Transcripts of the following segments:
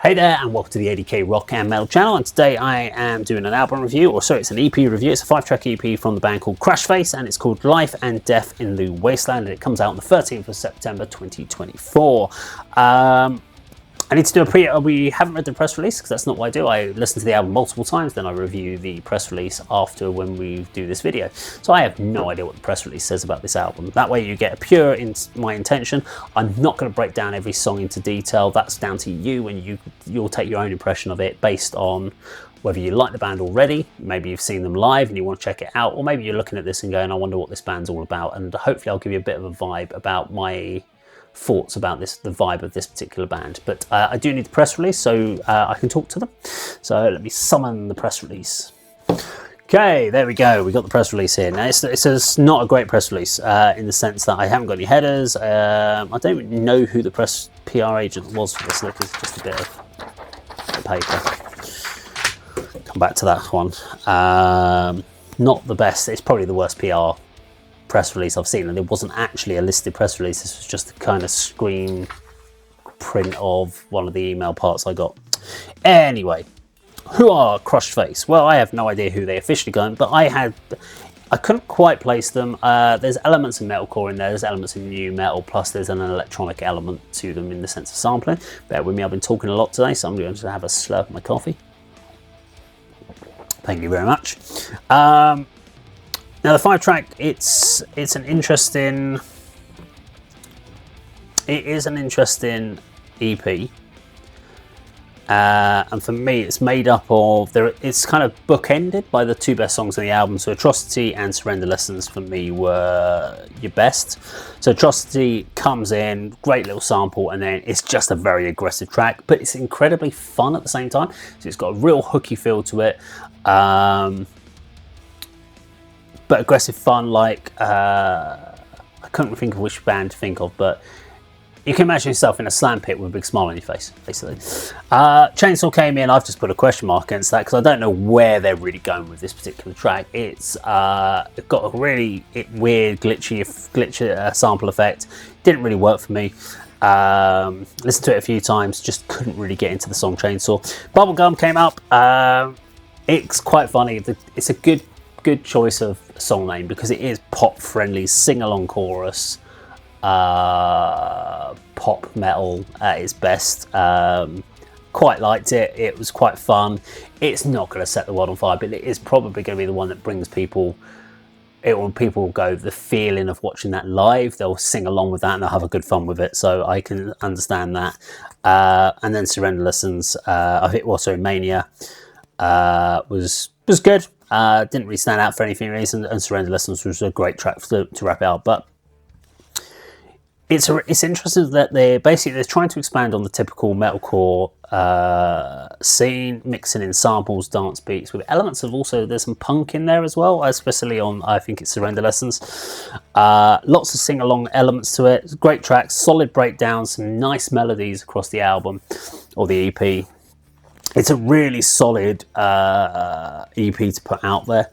Hey there and welcome to the A.D.K Rock and Metal channel, and today I am doing an album review, or sorry, it's an EP review. It's a 5-track EP from the band called CRASHFACE, and it's called Life and Death in the Wasteland, and it comes out on the 13th of September 2024. I need to do a we haven't read the press release because that's not what I do. I listen to the album multiple times, then I review the press release after when we do this video. So I have no idea what the press release says about this album. That way you get a pure my intention. I'm not going to break down every song into detail. That's down to you, and you'll take your own impression of it based on whether you like the band already, maybe you've seen them live and you want to check it out, or maybe you're looking at this and going, I wonder what this band's all about. And hopefully I'll give you a bit of a vibe about my thoughts about the vibe of this particular band. But I do need the press release so I can talk to them. So let me summon the press release. Okay, there we go. We got the press release here. Now it's not a great press release in the sense that I haven't got any headers. I don't even know who the press PR agent was for this. Look, it's just a bit of paper. Come back to that one. Not the best. It's probably the worst PR press release I've seen, and it wasn't actually a listed press release. This was just a kind of screen print of one of the email parts I got. Anyway, who are CRASHFACE? Well, I have no idea who they officially got, but I couldn't quite place them. There's elements of metalcore in there, there's elements of new metal, plus there's an electronic element to them in the sense of sampling. Bear with me, I've been talking a lot today, so I'm going to have a slurp of my coffee. Thank you very much. Now the 5-track, it is an interesting EP, and for me it's made up of, it's kind of bookended by the two best songs on the album. So Atrocity and Surrender Lessons for me were your best. So Atrocity comes in, great little sample, and then it's just a very aggressive track, but it's incredibly fun at the same time. So it's got a real hooky feel to it. But aggressive fun, like I couldn't think of which band to think of, but you can imagine yourself in a slam pit with a big smile on your face, basically. Chainsaw came in. I've just put a question mark against that because I don't know where they're really going with this particular track. It's got a really weird glitchy sample effect. Didn't really work for me. Listened to it a few times, just couldn't really get into the song Chainsaw. Bubblegum came up. It's quite funny. It's a good choice of song name because it is pop friendly, sing along chorus, pop metal at its best. Quite liked it. It was quite fun. It's not going to set the world on fire, but it is probably going to be the one that brings people. When people go, the feeling of watching that live, they'll sing along with that and they'll have a good fun with it. So I can understand that. And then Surrender Lessons, I think also Mania was good. Didn't really stand out for anything reason, and Surrender Lessons was a great track to wrap it up. But it's interesting that they're trying to expand on the typical metalcore scene, mixing in samples, dance beats with elements of there's some punk in there as well, especially on, I think it's Surrender Lessons. Lots of sing-along elements to it. Great tracks, solid breakdowns, some nice melodies across the album or the EP. It's a really solid EP to put out there.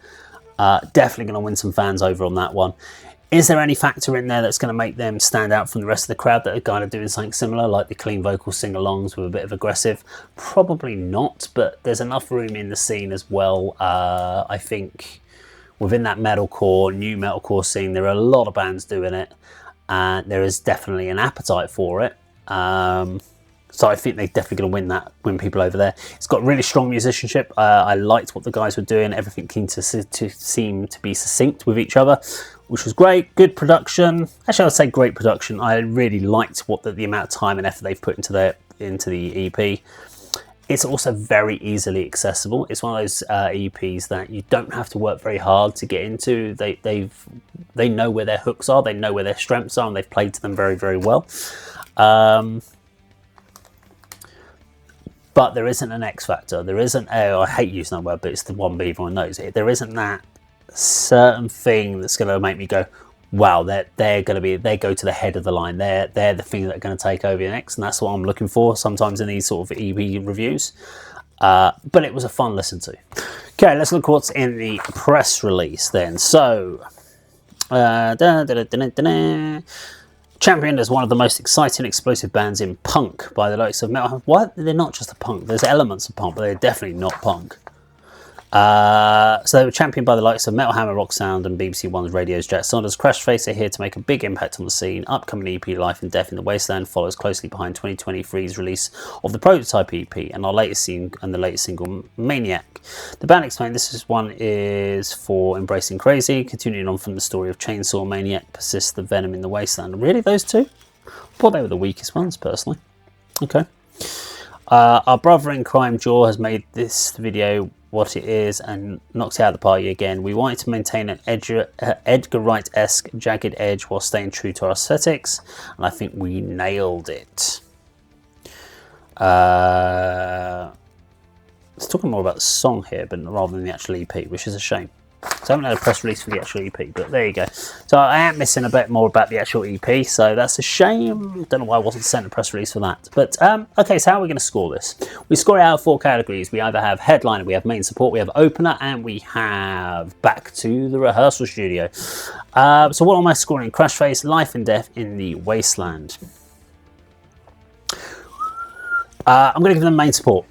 Definitely going to win some fans over on that one. Is there any factor in there that's going to make them stand out from the rest of the crowd that are kind of doing something similar, like the clean vocal sing-alongs with a bit of aggressive? Probably not, but there's enough room in the scene as well. I think within that metalcore, new metalcore scene, there are a lot of bands doing it, and there is definitely an appetite for it. So I think they're definitely going to win people over there. It's got really strong musicianship. I liked what the guys were doing. Everything seemed to be succinct with each other, which was great. Good production. Actually, I would say great production. I really liked the amount of time and effort they've put into the EP. It's also very easily accessible. It's one of those EPs that you don't have to work very hard to get into. They know where their hooks are. They know where their strengths are, and they've played to them very, very well. But there isn't an X factor. There isn't, I hate using that word, but it's the one everyone knows. There isn't that certain thing that's going to make me go, wow, they go to the head of the line. They're the thing that are going to take over next, and that's what I'm looking for sometimes in these sort of EP reviews. But it was a fun listen to. Okay, let's look what's in the press release then. So, Championed as one of the most exciting, explosive bands in punk by the likes of Metal Hammer. What? They're not just a punk. There's elements of punk, but they're definitely not punk. So they were championed by the likes of Metal Hammer, Rock Sound, and BBC One's Radio's Jack Saunders. CRASHFACE are here to make a big impact on the scene. Upcoming EP Life and Death in the Wasteland follows closely behind 2023's release of the prototype EP and our latest single Maniac. The band explained this one is for Embracing Crazy, continuing on from the story of Chainsaw Maniac, Persists the Venom in the Wasteland. Really, those two? I thought they were the weakest ones, personally. Okay. Our brother in crime, Jaw, has made this video what it is and knocks it out of the party again. We wanted to maintain an Edgar Wright-esque jagged edge while staying true to our aesthetics, and I think we nailed it. It's talking more about the song here, but rather than the actual EP, which is a shame. So I haven't had a press release for the actual EP, but there you go. So I am missing a bit more about the actual EP, so that's a shame. Don't know why I wasn't sent a press release for that. But okay, so how are we going to score this? We score it out of 4 categories. We either have headliner, we have main support, we have opener, and we have back to the rehearsal studio. So what am I scoring? CRASHFACE, Life and Death in the Wasteland. I'm going to give them main support.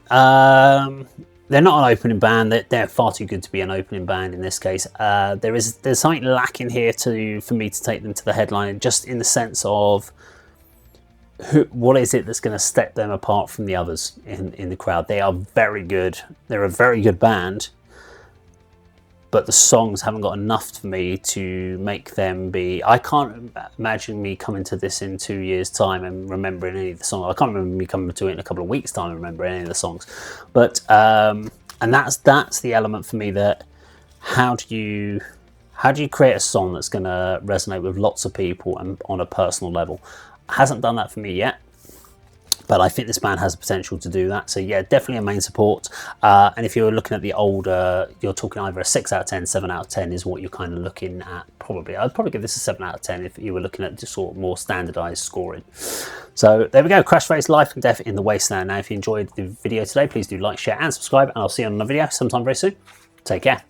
They're not an opening band. They're far too good to be an opening band in this case. There's something lacking here for me to take them to the headline, just in the sense of what is it that's going to step them apart from the others in the crowd. They are very good. They're a very good band, but the songs haven't got enough for me to make them be... I can't imagine me coming to this in 2 years' time and remembering any of the songs. I can't remember me coming to it in a couple of weeks' time and remembering any of the songs. But and that's the element for me, that how do you create a song that's going to resonate with lots of people and on a personal level? Hasn't done that for me yet. But I think this band has the potential to do that. So yeah, definitely a main support. And if you're looking at the older, you're talking either a 6 out of 10, 7 out of 10 is what you're kind of looking at. Probably, I'd probably give this a 7 out of 10 if you were looking at just sort of more standardized scoring. So there we go, CRASHFACE, Life and Death in the Wasteland. Now, if you enjoyed the video today, please do like, share and subscribe. And I'll see you on another video sometime very soon. Take care.